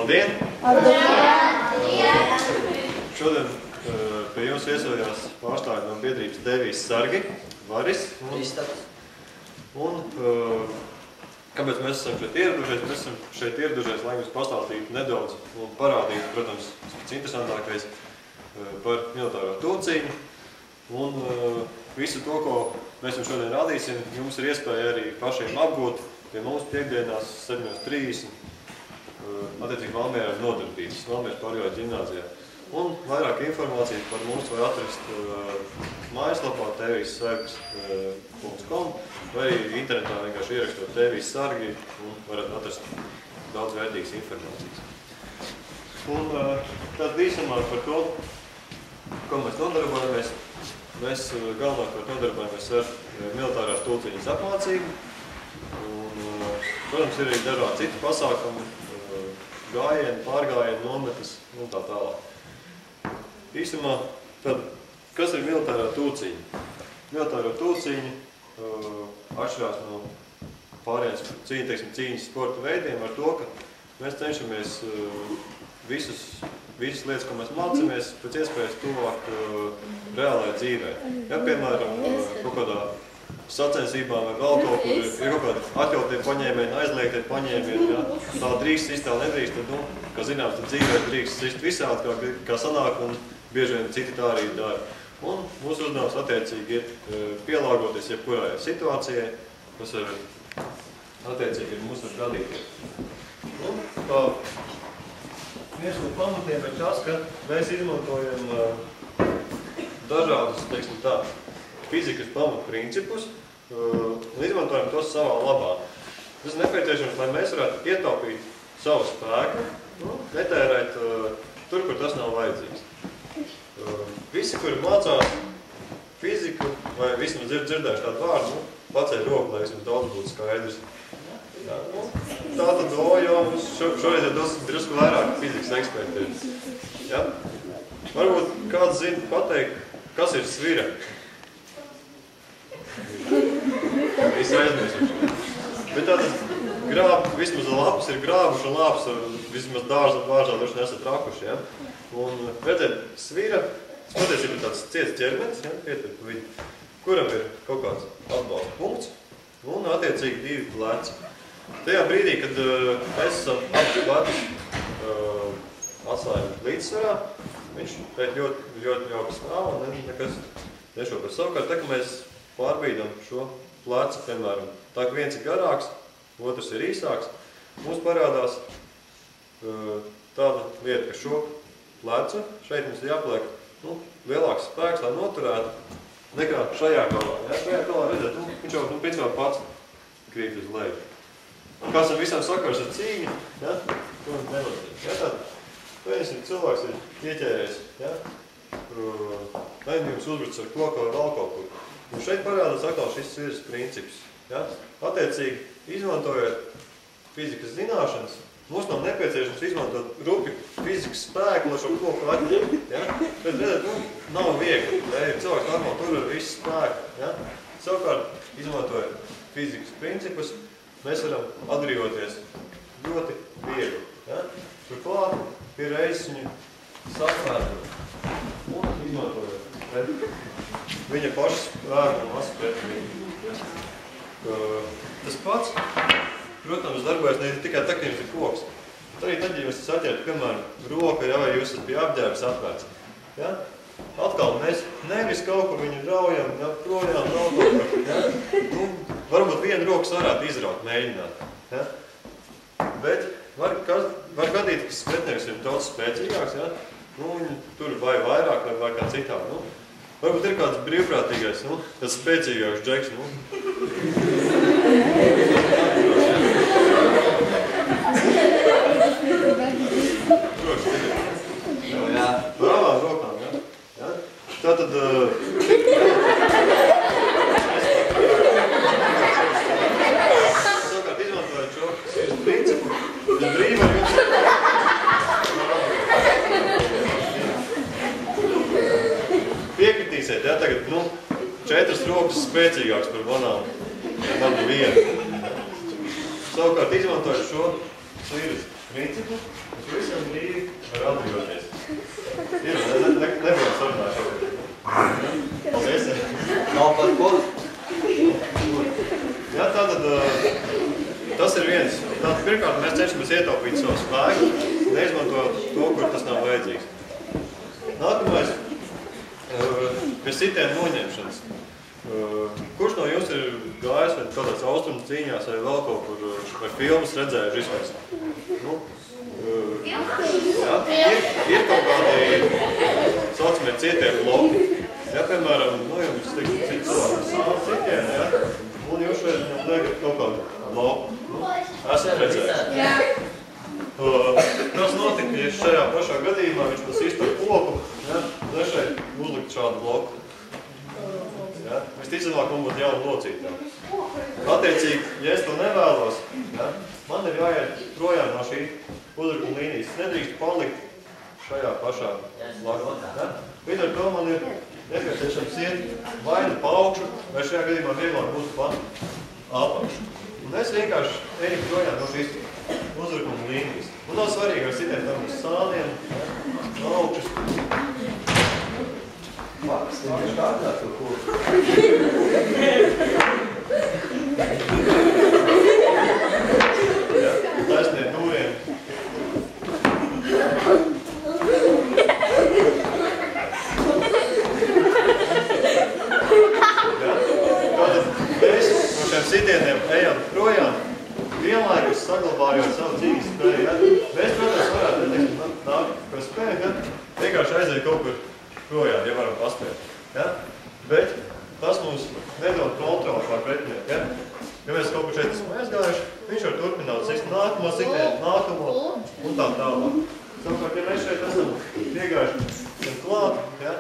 Labdien! Labdien! Šodien pie jums viesojās pārstāvji no biedrības Tēvijas sargi, Varis. Un kāpēc mēs esam šeit ieradušies? Mēs esam šeit ieradušies, lai jums pastāstītu nedaudz un parādītu, protams, pats interesantākais par militāro tūciņu. Un visu to, ko mēs jums šodien rādīsim, jums ir iespēja arī pašiem apgūt pie mums piekdienās 7:30 attiecīgi Valmierā nodarbības, Valmieras pārgājas ģimnāzijā. Un vairāk informācijas par mums var atrast mājaslapā tvijssargs.com vai internetā vienkārši ierakstot Tēvijas sargi un varat atrast daudz vērtīgas informācijas. Un tad īsumā par to, ko mēs nodarbojamies. Mēs galvenokārt nodarbojamies ar militārās tūciņas apmācību. Un, protams, ir arī dažādi citi pasākumi, gājieni, pārgājieni, nometnes un tā tālāk. Īsumā, tad, kas ir militārā tūciņa? Militārā tūciņa atšķirās no pārējiem cīņas sporta veidiem ar to, ka mēs cenšamies visas lietas, ko mēs mācāmies, pēc iespējas tuvāk reālajai dzīvē. Ja, piemēram, kaut kādā sacensībām vai vēl kaut kur ir kaut kādi atļautie paņēmieni, aizliegtie paņēmieni, ja, tā drīkst sist, tā nedrīkst, tad, kā zināms, tad dzīvē drīkst sist visādi, kā sanāk, un bieži vien citi tā arī dara. Un mūsu uzdevums attiecīgi ir pielāgoties jebkurai situācijai, kas attiecīgi ir mūsu gadīties. Un tā viens no pamatiem ir tas, ka mēs izmantojam dažādus, teiksim tā, fizikas pamatprincipus un izmantojam tos savā labā. Tas ir nepieciešams, lai mēs varētu ietaupīt savu spēku, netērēt tur, kur tas nav vajadzīgs. Visi, kuri mācās fiziku, vai vismaz dzirdējuši tādu vārdu, paceļ roku, lai vismaz daudz būtu skaidrs. Tātad, jo šoreiz ir drusku vairāk fizikas eksperti. Ja? Varbūt kāds zina pateikt, kas ir svira? Visi aizmirsīši. Bet tātad vismaz lapas ir grābuši un lapas vismaz dārzā droši nesat rakuši. Ja? Un redzēt, svira, patiesībā ir tāds ciets ķermenis, ja? Kuram ir kaut kāds atbalsta punkts un attiecīgi divi pleci. Tajā brīdī, kad mēs esam apši plecus atstājam līdzsvarā, viņš šeit ļoti jauki stāv un nekas nešopar. Savukārt, tā, ka mēs pārbīdam šo plecu, piemēram, tā, ka viens ir garāks, otrs ir īsāks, mums parādās tāda lieta, ka šo plecu šeit mums ir jāpliek lielāks spēks, lai noturētu, nekā šajā galā. Ja? Šajā galā, redzēt, viņš jau principā pats krīt uz leju. Kāds ar visām sakars ar cīņu, ja? To nenotiek. Ja? Tad cilvēks ir ieķēries, ja? Jums uzbrucis ar koku vai vēl kaut kur. Un šeit parādās atkal šis sviras princips. Ja? Attiecīgi, izmantojot fizikas zināšanas, mums nav nepieciešams izmantot rupi fizikas spēku, lai šo koku atņemt. Ja? Bet, redzēt, nav viegli. Ja? Cilvēks normāli tur ar visu spēku. Ja? Savukārt, izmantojot fizikas principus, mēs varam atbrīvoties ļoti viegli. Ja? Turklāt pie reizes viņu saspērnot un izmantojot viņa paša spēku un masu pret viņu. Ja? Tas pats, protams, darbojas ne tikai tā, ka jums ir koks. Bet arī tad, ja jūs saķert, piemēram, roka, ja, vai jūs pie apģērbs atvērts. Ja? Atkal mēs nevis kaut kur viņu draujam, ja, projām, kaut kur. Ja? Varbūt vienu rokas varētu izraut, mēģināt. Ja? Bet var gadīt, ka spretnieks ir daudz spēcīgāks. Ja? Viņi tur vai vairāk, vai kā citādi. Varbūt ir kāds brīvprātīgais, tas spēcīgāks džeks. Par abām rokām. Ja? Ja? Tātad... Savukārt izmantojot šo sviras principu, tad brīvi var jums... Piekritīsiet, ja, tagad, 4 rokas spēcīgāks par manu vienu. Savukārt izmantojot šo sviras principu, bet visam brīvi var atbrīvoties. Nebija sarunā šobrīd. Paldies! Nav par ko? Jā, tātad tas ir viens. Tātad pirmkārt mēs cenšamies ietaupīt savu spēku, neizmantot to, kur tas nav vajadzīgs. Nākamais, pie sitienu noņemšanas. Kurš no jums ir gājis vai kādās austrumu cīņās vai vēl kaut kur vai filmas redzējuši izvērsā? Nu, jā, ir kaut kādi saucamie cietie bloki. Ja, piemēram, nu, jums tik cits cilvēks citieni, ja, un jūs šeit viņam liekat kaut kādu bloku. Nu, esat redzējuši. Jā. Kas notika, ja šajā pašā gadījumā viņš tas iztur koku, ja, un šeit uzlikt šādu bloku. Ja? Visticamāk, man būtu jauna locītā. Attiecīgi, ja es to nevēlos, ja, man ir jāiet projām no šī uzrukuma līnijas. Es nedrīkstu palikt šajā pašā lakā. Ja? Līdz ar to man ir nepieciešams iet vai nu pa augšu, vai šajā gadījumā vieglāk būtu pa apakšu. Un es vienkārši eju projām no šīs uzrukuma līnijas. Un nav svarīgi, vai sitiet tam uz sāniem, ja, no augšas. Maks, tev ir kādā to ko? Ja, taisniet dūriem. Ja, tātad mēs no šiem sitieniem ejam projām, vienlaikus saglabājot savu dzīves spēju. Ja. Mēs, protams, varētu nākt par spēju, ja, vienkārši aiziet kaut kur projām, ja varam paspēt. Ja? Bet tas mums nedod kontroli pār pretinieku. Ja? Ja mēs kaut kur šeit esam aizgājuši, viņš var turpināt sist nākamo sitienu, nākamo un tā tālāk. Savukārt, ja mēs šeit esam iegājuši klāt, ja?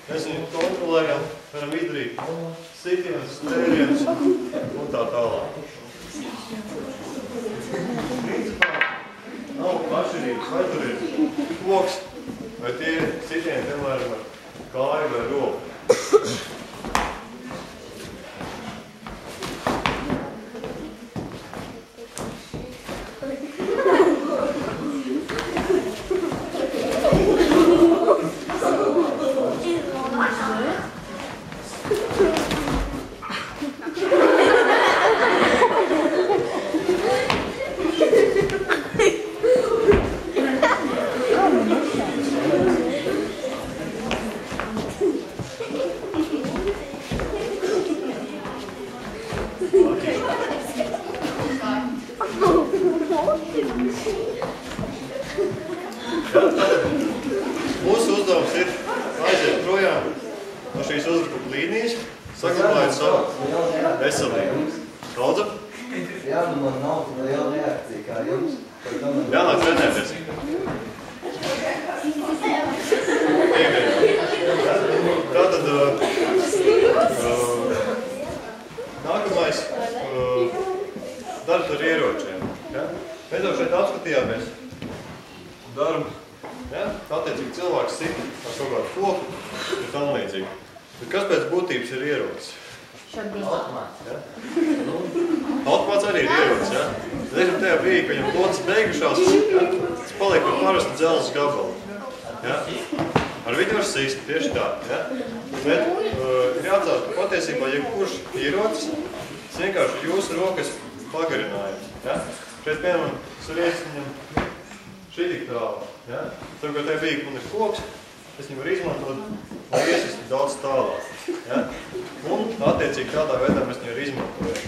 Mēs viņu kontrolējam, varam izdarīt sitienus, stērienus un tā tālāk. Principā nav atšķirības, vai tur ir koks, vai tie sitieni, piemēram, ar kāju vai roku. Mūsu uzdevums ir aiziet projām no šīs uzbrukuma līnijas, saglabājot savu veselību. Lūdzu? Jā, nu man nav tik liela reakcija kā jums. Jānāk trenēties. Tātad nākamais darbs ar ieročiem. Ja? Mēs jau šeit apskatījāmies darbu. Ja? Attiecīgi cilvēks sit ar kaut kādu koku un tam līdzīgi. Bet kas pēc būtības ir ierocis? Automāts. Ja? Automāts arī ir ierocis. Ja? Reizēm tajā brīdī, ka viņam klotas beigušās, ja? Tas paliek par parastu dzelzes gabalu. Ja? Ar viņu var sist, tieši tā. Ja? Bet ir jāatcerās, ka patiesībā, ja kurš ierocis, tas vienkārši jūsu rokas pagarinājums. Ja? Šeit, piemēram, es varu iest viņam šī tik tālu. Ja? Savukārt tajā brīdī, man ir koks, es viņu varu izmantot, lai iesistu daudz tālāk. Ja? Un, attiecīgi, tādā veidā mēs viņu arī izmantojam.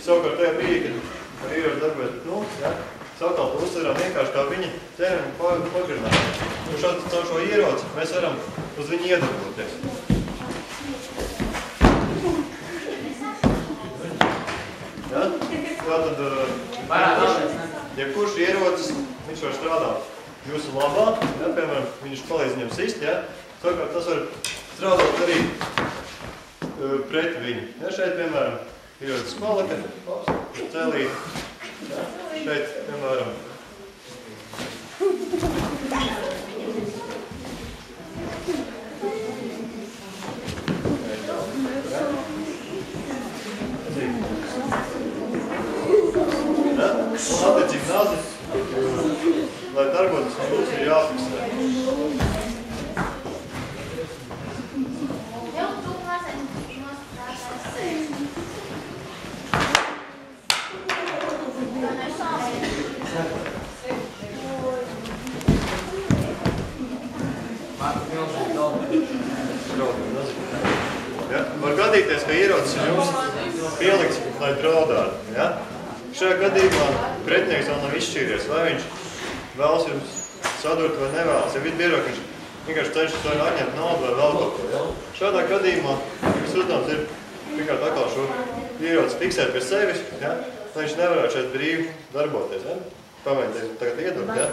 Savukārt tajā brīdī, kad ar ieroci darbojas pret nulles, ja? Savukārt uzsveram vienkārši kā viņa ķermeņa pagarinājumu. Un šādi caur šo ieroci mēs varam uz viņu iedarboties. Ja? Tātad, jebkurš ierocis, viņš var strādāt jūsu labā, ja? Piemēram, viņš palīdz viņam sist, ja? Savukārt tas var strādāt arī pret viņu. Ja? Šeit, piemēram, ierocis palika, celīt, ja? Šeit, piemēram, attiecīgi nāzi Ja? Var gadīties, ka ierocis ir jums pielikts, lai draudātu. Ja? Šajā gadījumā pretinieks vēl nav izšķīries, vai viņš vēlas jums sadurt vai nevēlas. Ja visbiežāk viņš vienkārši cenšas vai atņemt naudu vai vēl kaut ko. Ja? Šādā gadījumā jums uzdevums ir pirmkārt atkal šo ieroci fiksēt pie sevis, ja? Lai viņš nevarētu šeit brīvi darboties. Ja? Pamēģiniet tagad iedurt. Ja?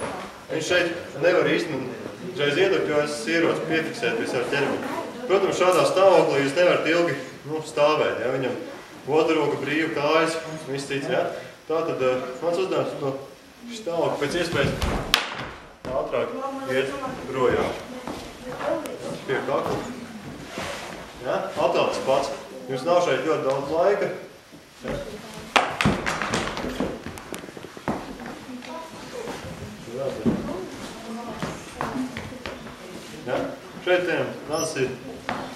Viņš šeit nevar īstenībā reiz iedurt, jo es ieroci piefiksēt pie savu ķermeni. Protams, šādā stāvoklī jūs nevarat ilgi stāvēt. Ja? Viņam otra roka brīva, kājas, viss cits. Ja? Tātad mans uzdevums no šī stāvokļa pēc iespējas ātrāk iet projām. Ja? Pie kakla. Ja? Atkal tas pats. Jums nav šeit ļoti daudz laika. Ja? Ja? Šeit tas ir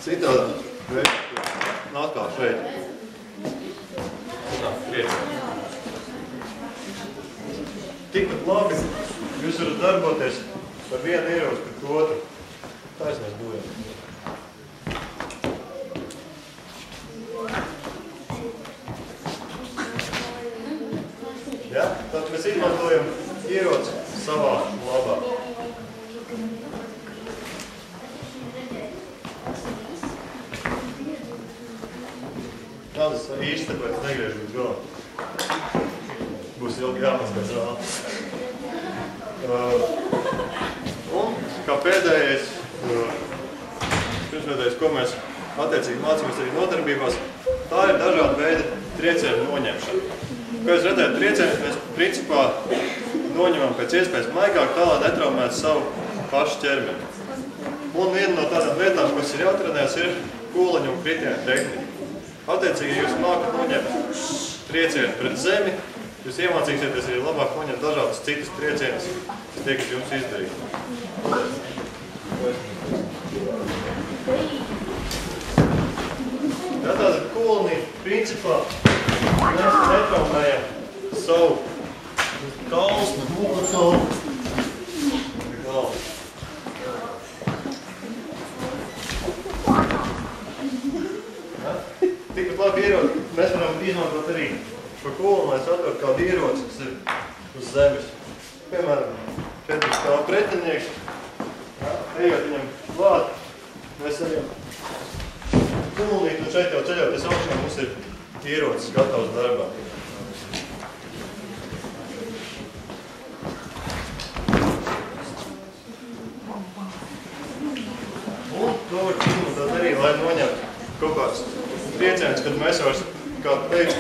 citādā veidā. Atkal šeit. Tikpat labi jūs varat darboties par vienu ieroci pret otru. Taisnēs būjam. Ja? Tad mēs izmantojam ieroci savā labā. Tas īsti tāpēc negriežu līdz galam. Būs ilgi jāpaskatās vēl. Un kā pēdējais, ko mēs attiecīgi mācāmies arī nodarbībās, tā ir dažāda veida triecienu noņemšana. Kā jūs redzēt, triecienus mēs principā noņemam pēc iespējas maigāk, tā lai netraumētu savu pašu ķermeni. Un viena no tādām lietām, kas ir jātrenēs, ir kūleņu un kritienu tehnika. Attiecīgi, ja jūs mākat noņemt triecienu pret zemi, jūs iemācīsieties arī labāk noņemt dažādas citas triecienas, kas tiek jums izdarīt. Tātad kūlenī principā mēs netraumējam savu kalnu, mugurkaulu. Tikpat labi ieroci, mēs varam izmantot arī šo kūlenu, lai satvert kādu ieroci, kas ir uz zemes. Piemēram, šeit ir kā pretinieks, ejot viņam klāt, mēs ejam kūlenīt, un šeit jau ceļoties augšā mums ir ierocis gatavs darbā. Un to var izmantot arī, lai noņemtu kaut kāds trieciens, kad mēs vairs, kā teicu,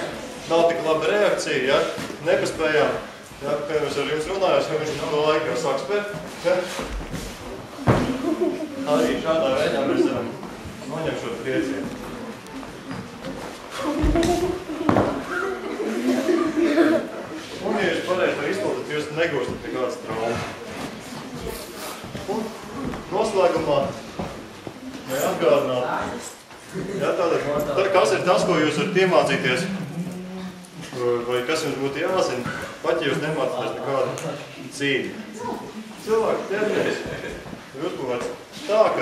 nav tik laba reakcija, ja? Nepaspējām, ja? Piemēram, es ar jums runājos, jo viņš to laiku jau sāk spēt. Ja? Arī šādā veidā mēs varam noņemt šo triecienu. Un, ja jūs pareizi to izpildāt, jūs negūstat pie kādas traumas. Un noslēgumā vai atgādināt, ja, tātad, kas ir tas, ko jūs varat iemācīties, vai kas jums būtu jāzina, pat ja jūs nemācīties nekādu cīņu. Cilvēku ķermenis ir uzbūvēts tā, ka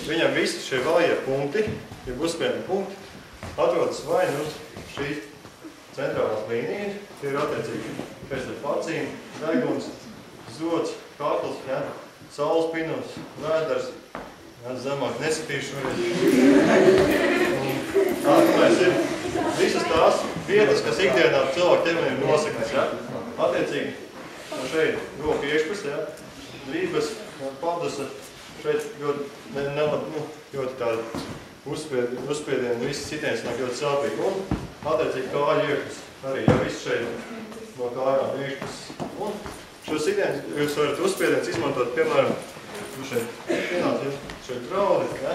viņam visi šie vājie punkti, ja uzspējami punkti, atrodas vai nu uz šīs centrālās līnijas, tie ir attiecīgi pēc acīm, deguns, zods, kakls, ja, saules pinums, vēders. Zemāk nesatīšu Nākamais ir visas tās vietas, kas ikdienā cilvēku ķermenim nosaknes. Ja? Attiecīgi, šeit roka iekšpus, ja? Drības, padusa, šeit ļoti tādi uzspiedieni, visas citienas nāk ļoti sāpīgi. Un attiecīgi kāļu iekšpus arī, ja viss šeit no kājām iekšpus. Un šo sitienus jūs varat uzspiedienus izmantot, piemēram, šeit draudi, ja?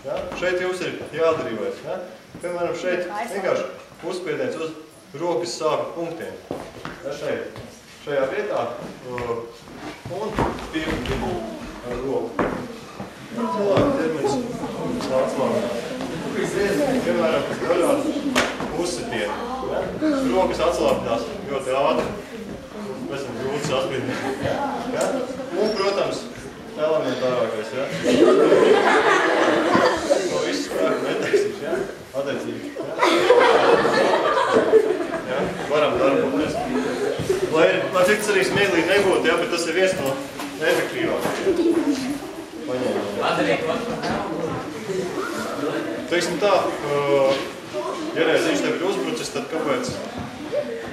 Ja? Šeit jums ir jādarīvais. Ja? Piemēram, šeit vienkārši uzspiediens uz rokas sāpju punktiem. Ja? Šajā vietā un piemēram ar roku. Cilvēku ķermenis atslāgā. Piemēram, dažādi uzsitienu. Ja? Rokas atslāpinās ļoti ātri. Pēc tam grūti saspindīt. Ja? Un, protams, elementārākais. Ja? No visu spēku neteiksim. Ja? Attiecīgi. Ja? Ja? Varam darboties. Lai cits arī smieklīgi nebūtu, ja? Bet tas ir viens no efektīvākajiem. Teiksim tā, ja reiz viņš tev ir uzbrucis, tad kāpēc?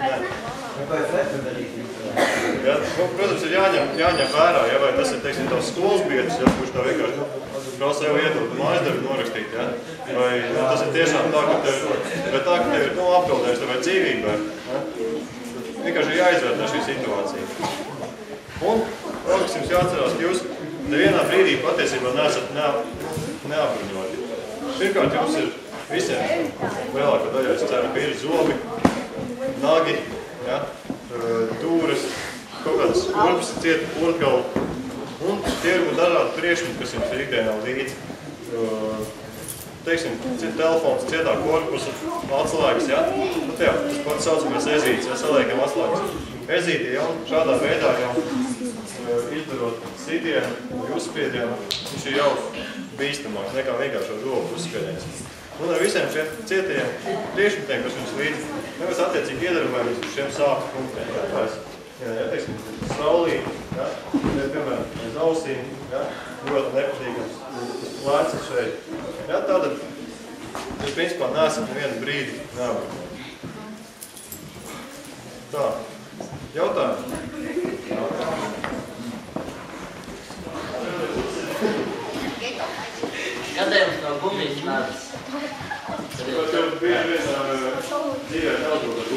Kāpēc nepadarīt? Ja, protams, ir jāņem vērā, ja, vai tas ir, teiksim, tavs skolas biedrs, ja, kurš tev vienkārši prasa jau iedot mājasdarbu norakstīt, ja, vai tas ir tiešām tā, ka tev ir apdraudējums tev vai dzīvībai, ja. Vienkārši jāizvērtē šī situācija. Un, vēl, kas jums jāatcerās, ka jūs nevienā brīdī patiesībā neesat neapbruņoti. Pirmkārt, jums ir visiem lielākā daļā, es ceru, ka ir zobi, nagi, ja, dūras, kaut kādas kurpes, cieta portgali. Un tie ir dažādi priekšmeti, kas jums ir ikdienā līdzi. Teiksim, telefons, cietā korpusa, atslēgas, ja? Nu, jā, tas pats saucamais ezītis, ja saliekam atslēgas. Ezīti jau šādā veidā jau izdarot sitienu, uzspiedienu, viņš ir jau bīstamāks nekā vienkārši ar roku uzspiediens. Un ar visiem šiem cietajiem priekšmetiem, kas jums līdzi, mēs attiecīgi iedarbojamies uz šiem sāpju punktiem. Ja, teiksim, saulīt, ja, piemēram, uz ausīm, ja, ļoti nepatīkams, lēcis šeit. Ja, tātad, es principā neesam nevienu brīdi neapbrunāt. Tā, jautājumi? Kādēļ no gumijas nādas? Tev bieži vien dzīvē neuzdodas